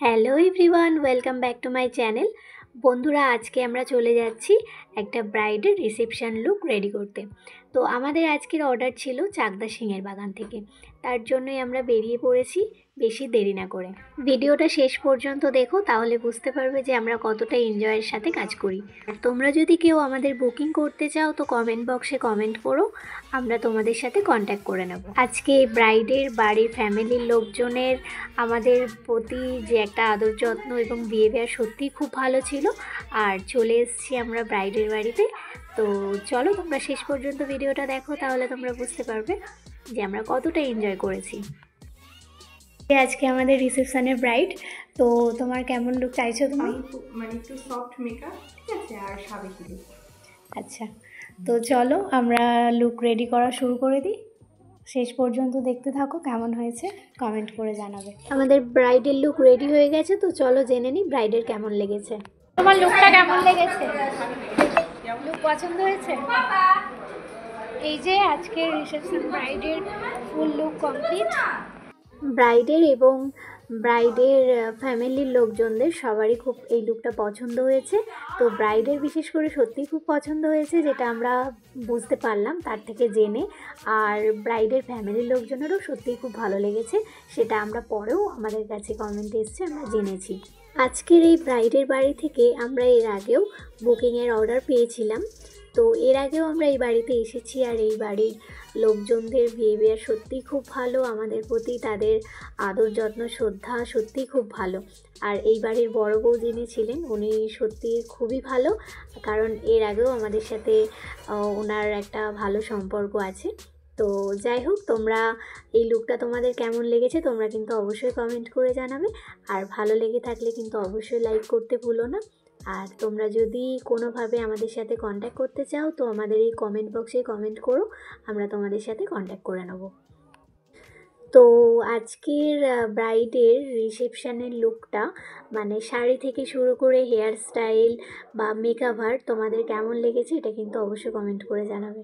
Hello everyone, welcome back to my channel. বন্ধুরা, আজকে আমরা চলে যাচ্ছি একটা ব্রাইডের রিসেপশন লুক রেডি করতে। তো আমাদের আজকের অর্ডার ছিল চাকদা সিংহের বাগান থেকে, তার জন্যই আমরা বেরিয়ে পড়েছি বেশি দেরি না করে। ভিডিওটা শেষ পর্যন্ত দেখো, তাহলে বুঝতে পারবে যে আমরা কতটা এনজয়ের সাথে কাজ করি। আর তোমরা যদি কেউ আমাদের বুকিং করতে চাও তো কমেন্ট বক্সে কমেন্ট করো, আমরা তোমাদের সাথে কন্ট্যাক্ট করে নেব। আজকে ব্রাইডের বাড়ির ফ্যামিলির লোকজনের আমাদের প্রতি যে একটা আদর যত্ন এবং বিহেভিয়ার সত্যিই খুব ভালো ছিল। আর চলে এসেছি আমরা ব্রাইডের বাড়িতে। তো চলো তোমরা শেষ পর্যন্ত ভিডিওটা দেখো, তাহলে তোমরা বুঝতে পারবে যে আমরা কতটা এনজয় করেছি। আজকে আমাদের রিসেপশনের ব্রাইড। তো তোমার কেমন লুক চাইছো তুমি? মানে একটু সফট মেকআপ, ঠিক আছে, আর সাবেকি লুক। আচ্ছা, তো চলো আমরা লুক রেডি করা শুরু করে দিই। শেষ পর্যন্ত দেখতে থাকো, কেমন হয়েছে কমেন্ট করে জানাবে। আমাদের ব্রাইডের লুক রেডি হয়ে গেছে, তো চলো জেনে নিই ব্রাইডের কেমন লেগেছে। তোমার লুকটা কেমন লেগেছে? লুক পছন্দ হয়েছে? এই যে আজকের রিসেপশন ব্রাইডের ফুল লুক কমপ্লিট। ব্রাইডের এবং ব্রাইডের ফ্যামিলির লোকজনদের সবারই খুব এই লুকটা পছন্দ হয়েছে। তো ব্রাইডের বিশেষ করে সত্যিই খুব পছন্দ হয়েছে, যেটা আমরা বুঝতে পারলাম তার থেকে জেনে। আর ব্রাইডের ফ্যামিলির লোকজনেরও সত্যিই খুব ভালো লেগেছে, সেটা আমরা পরেও আমাদের কাছে কমেন্টে এসছে, আমরা জেনেছি। আজকের এই ব্রাইডের বাড়ি থেকে আমরা এর আগেও বুকিংয়ের অর্ডার পেয়েছিলাম। তো এর আগেও আমরা এই বাড়িতে এসেছি, আর এই বাড়ির লোকজনদের বিহেভিয়ার সত্যিই খুব ভালো, আমাদের প্রতি তাদের আদর যত্ন শ্রদ্ধা সত্যিই খুব ভালো। আর এই বাড়ির বড় বউ যিনি ছিলেন উনি সত্যি খুবই ভালো, কারণ এর আগেও আমাদের সাথে ওনার একটা ভালো সম্পর্ক আছে। তো যাই হোক, তোমরা এই লুকটা তোমাদের কেমন লেগেছে তোমরা কিন্তু অবশ্যই কমেন্ট করে জানাবে। আর ভালো লেগে থাকলে কিন্তু অবশ্যই লাইক করতে ভুলো না। আর তোমরা যদি কোনোভাবে আমাদের সাথে কন্ট্যাক্ট করতে চাও তো আমাদের এই কমেন্ট বক্সে কমেন্ট করো, আমরা তোমাদের সাথে কন্ট্যাক্ট করে নেব। তো আজকের ব্রাইডের রিসেপশনের লুকটা মানে শাড়ি থেকে শুরু করে হেয়ার স্টাইল বা মেকআপ আর্ট তোমাদের কেমন লেগেছে এটা কিন্তু অবশ্যই কমেন্ট করে জানাবে।